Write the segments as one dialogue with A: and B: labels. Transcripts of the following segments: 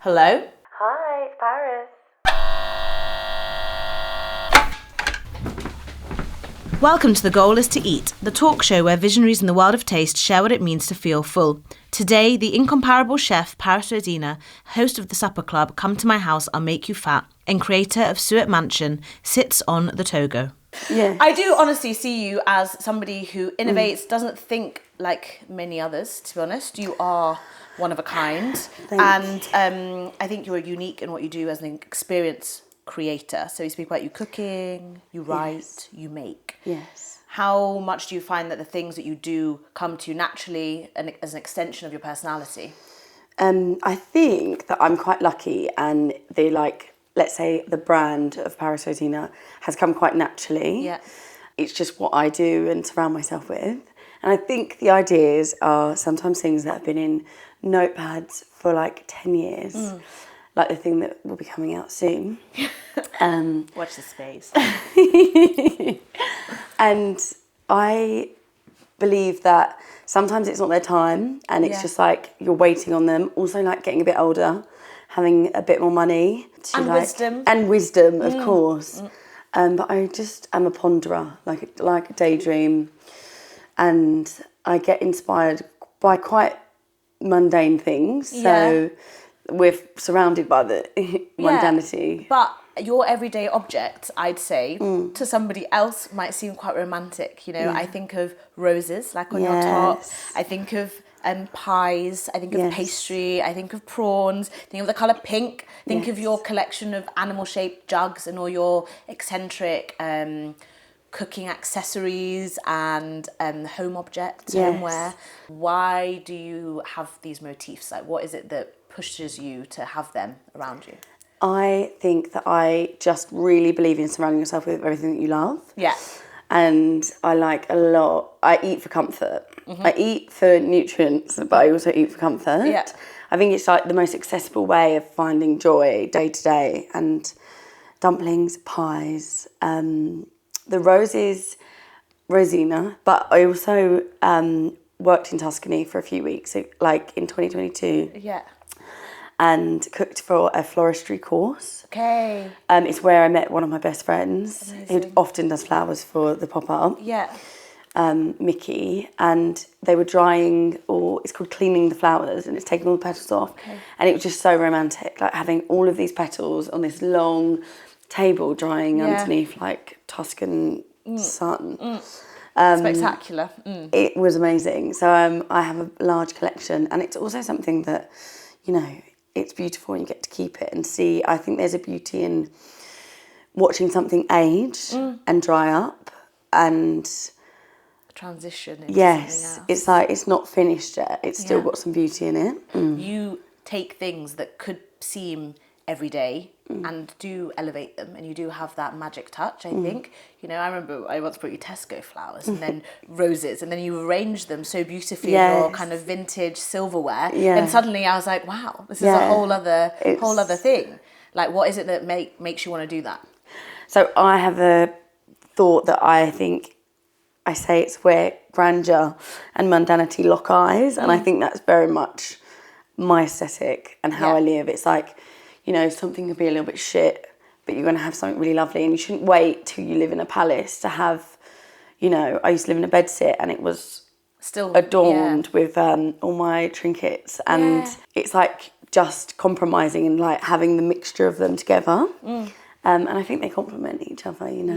A: Hello?
B: Hi, it's Paris.
A: Welcome to The Goal is to Eat, the talk show where visionaries in the world of taste share what it means to feel full. Today, the incomparable chef Paris Rosina, host of the Supper Club Come to My House, I'll Make You Fat, and creator of Suet Mansion, sits on the Togo.
B: Yeah.
A: I do honestly see you as somebody who innovates, doesn't think like many others, to be honest. You are one of a kind. And I think you're unique in what you do as an experience creator. So you speak about you cooking, you write, you make.
B: Yes.
A: How much do you find that the things that you do come to you naturally and as an extension of your personality?
B: I think that I'm quite lucky, and let's say the brand of Paris Rosina has come quite naturally.
A: Yeah.
B: It's just what I do and surround myself with. And I think the ideas are sometimes things that have been in notepads for like 10 years. Like the thing that will be coming out soon.
A: Watch the space.
B: And I believe that sometimes it's not their time, and it's just like you're waiting on them. Also, like getting a bit older, having a bit more money.
A: Wisdom.
B: And wisdom, of course. But I just am a ponderer, like a daydream. And I get inspired by quite mundane things. So we're surrounded by the mundanity.
A: But your everyday object, I'd say, to somebody else might seem quite romantic. You know, I think of roses, like on your top. I think of pies. I think of pastry. I think of prawns. Think of the colour pink. Think of your collection of animal-shaped jugs and all your eccentric cooking accessories and home objects, homeware. Why do you have these motifs? Like, what is it that pushes you to have them around you?
B: I think that I just really believe in surrounding yourself with everything that you love.
A: Yeah.
B: And I like a lot. I eat for comfort. I eat for nutrients, but I also eat for comfort.
A: Yeah.
B: I think it's like the most accessible way of finding joy day to day. And dumplings, pies, the roses, Rosina. But I also worked in Tuscany for a few weeks, like in 2022.
A: Yeah.
B: And cooked for a floristry course.
A: Okay.
B: It's where I met one of my best friends.
A: Amazing.
B: Who often does flowers for the pop-up.
A: Yeah.
B: Mickey, and they were drying, or it's called cleaning the flowers, and it's taking all the petals off.
A: Okay.
B: And it was just so romantic, like having all of these petals on this long table drying underneath like Tuscan sun.
A: Spectacular.
B: It was amazing. So I have a large collection, and it's also something that, you know, it's beautiful and you get to keep it and see. I think there's a beauty in watching something age and dry up, and
A: transition into something else.
B: It's like it's not finished yet. It's still got some beauty in it.
A: You take things that could seem everyday and do elevate them, and you do have that magic touch, I think. You know, I remember I once brought you Tesco flowers and then roses, and then you arranged them so beautifully in your kind of vintage silverware. And suddenly I was like, wow, this is a whole other thing. Like, what is it that makes you want to do that?
B: So I have a thought that I think, I say it's where grandeur and mundanity lock eyes, and I think that's very much my aesthetic and how I live. It's like, you know, something could be a little bit shit, but you're going to have something really lovely, and you shouldn't wait till you live in a palace to have, you know, I used to live in a bedsit and it was still adorned with all my trinkets, and it's like just compromising and like having the mixture of them together. And I think they complement each other, you know.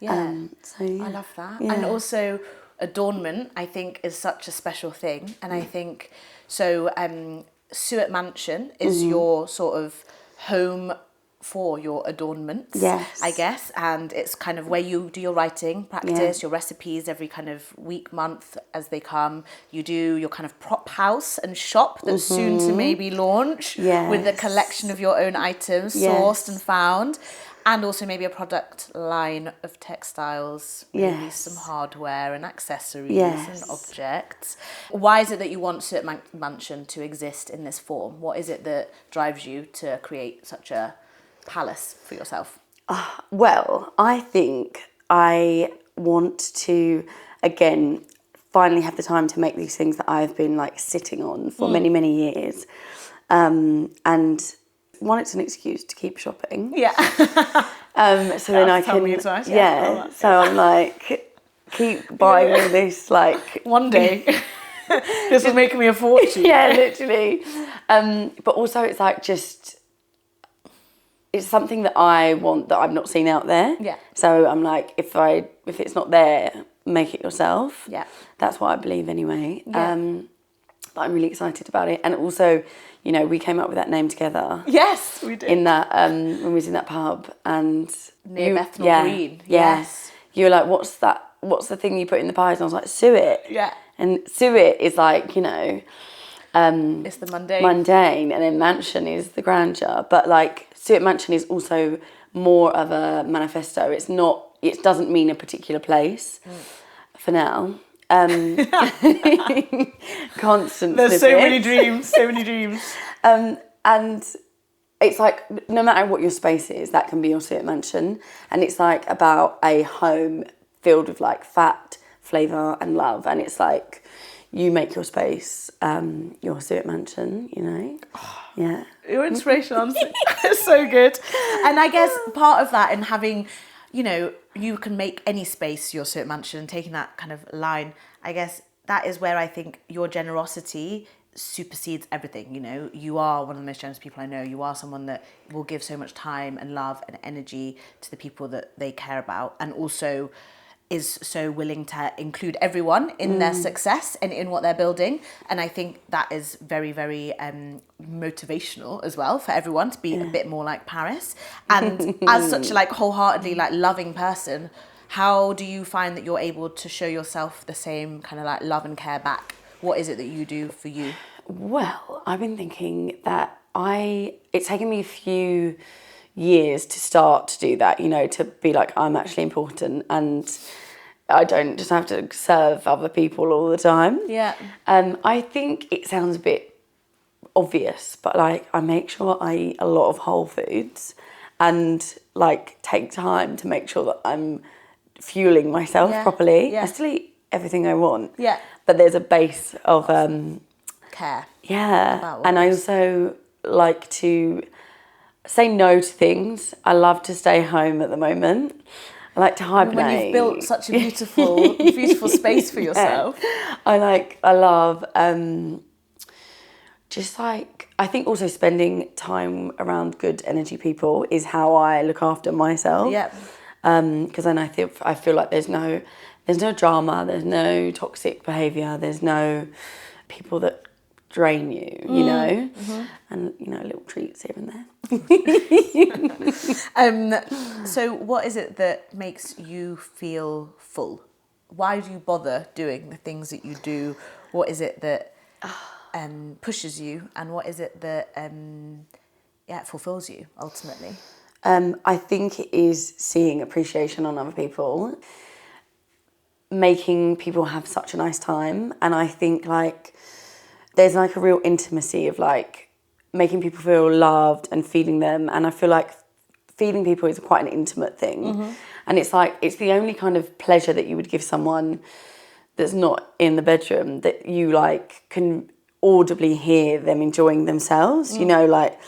A: I love that. And also adornment, I think, is such a special thing. And I think, so Suet Mansion is your sort of home for your adornments, I guess, and it's kind of where you do your writing practice, your recipes every kind of week, month as they come. You do your kind of prop house and shop that's soon to maybe launch with a collection of your own items sourced and found. And also maybe a product line of textiles, maybe some hardware and accessories and objects. Why is it that you want Suet Mansion to exist in this form? What is it that drives you to create such a palace for yourself?
B: Well, I think I want to, again, finally have the time to make these things that I've been like sitting on for many, many years. And one, it's an excuse to keep shopping.
A: Yeah.
B: So then I can, so I'm like, keep buying all this, like...
A: One day, this is making me a fortune.
B: Yeah, literally. But also it's like just, it's something that I want that I've not seen out there.
A: Yeah.
B: So I'm like, if it's not there, make it yourself.
A: Yeah.
B: That's what I believe anyway.
A: Yeah.
B: But I'm really excited about it. And also, you know, we came up with that name together.
A: Yes, we did.
B: In that, when we was in that pub and...
A: Near Bethnal Green. Yes.
B: You were like, what's that? What's the thing you put in the pies? And I was like, suet.
A: Yeah.
B: And suet is like, you know...
A: it's the mundane.
B: Mundane, and then mansion is the grandeur. But like, Suet Mansion is also more of a manifesto. It's not, it doesn't mean a particular place for now. Constant
A: There's
B: snippets.
A: so many dreams.
B: And it's like, no matter what your space is, that can be your Suet Mansion. And it's like about a home filled with like fat, flavour and love. And it's like, you make your space your Suet Mansion, you know? Yeah.
A: Your inspiration, honestly, is so good. And I guess part of that and having, you know, you can make any space your Suet Mansion, and taking that kind of line, I guess that is where I think your generosity supersedes everything. You know, you are one of the most generous people I know. You are someone that will give so much time and love and energy to the people that they care about, and also is so willing to include everyone in their success and in what they're building. And I think that is very, very motivational as well for everyone to be a bit more like Paris. And as such a like wholeheartedly like loving person, how do you find that you're able to show yourself the same kind of like love and care back? What is it that you do for you?
B: Well, I've been thinking that it's taken me a few years to start to do that, you know, to be like, I'm actually important and I don't just have to serve other people all the time.
A: Yeah.
B: I think it sounds a bit obvious, but like I make sure I eat a lot of whole foods and like take time to make sure that I'm fueling myself properly.
A: Yeah.
B: I still eat everything I want.
A: Yeah.
B: But there's a base of
A: care.
B: Yeah. And I also like to say no to things. I love to stay home at the moment. I like to hibernate.
A: When you've built such a beautiful space for yourself.
B: I love just like, I think also spending time around good energy people is how I look after myself.
A: Yeah.
B: Because then I feel like there's no drama, there's no toxic behaviour, there's no people that drain you, you know, and you know, little treats here and there.
A: So what is it that makes you feel full? Why do you bother doing the things that you do? What is it that pushes you, and what is it that fulfills you ultimately?
B: I think it is seeing appreciation on other people, making people have such a nice time, and I think like there's like a real intimacy of like making people feel loved and feeding them, and I feel like feeding people is quite an intimate thing, and it's like it's the only kind of pleasure that you would give someone that's not in the bedroom, that you like can audibly hear them enjoying themselves, you know, like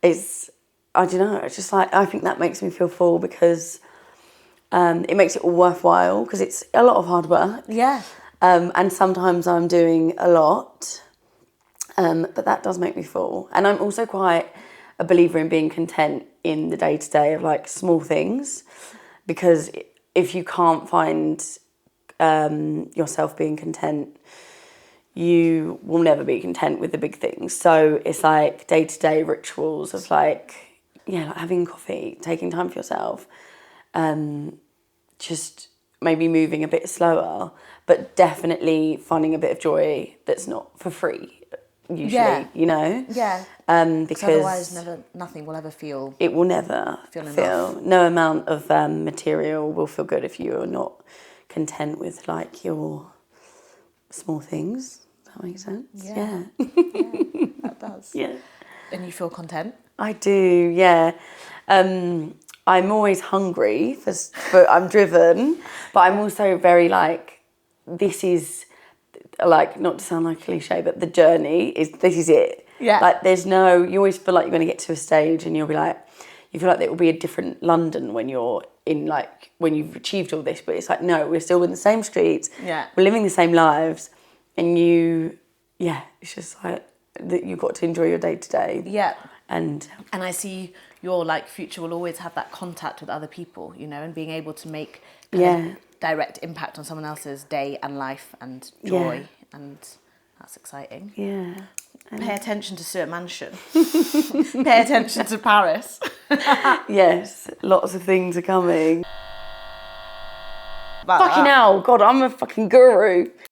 B: it's, I don't know, it's just like, I think that makes me feel full because it makes it all worthwhile because it's a lot of hard work.
A: Yeah.
B: And sometimes I'm doing a lot, but that does make me full. And I'm also quite a believer in being content in the day-to-day of like small things, because if you can't find yourself being content, you will never be content with the big things. So it's like day-to-day rituals of like, like having coffee, taking time for yourself, just maybe moving a bit slower, but definitely finding a bit of joy that's not for free, usually, you know?
A: Yeah.
B: Because
A: otherwise nothing will ever feel...
B: It will never feel no amount of material will feel good if you are not content with like your small things. Does that make sense?
A: Yeah. That does.
B: Yeah.
A: And you feel content?
B: I do, yeah. I'm always hungry for I'm driven, but I'm also very like, this is like, not to sound like a cliche, but the journey this is it.
A: Yeah.
B: Like you always feel like you're going to get to a stage and you'll be like, you feel like there will be a different London when you're in like, when you've achieved all this, but it's like, no, we're still in the same streets.
A: Yeah.
B: We're living the same lives, and it's just like that you've got to enjoy your day to day.
A: Yeah.
B: And
A: I see your like future will always have that contact with other people, you know, and being able to make kind of direct impact on someone else's day and life and joy, and that's exciting.
B: Yeah.
A: Pay attention to Suet Mansion. Pay attention to Paris.
B: Yes, lots of things are coming.
A: About
B: Fucking
A: that.
B: hell, God, I'm a fucking guru.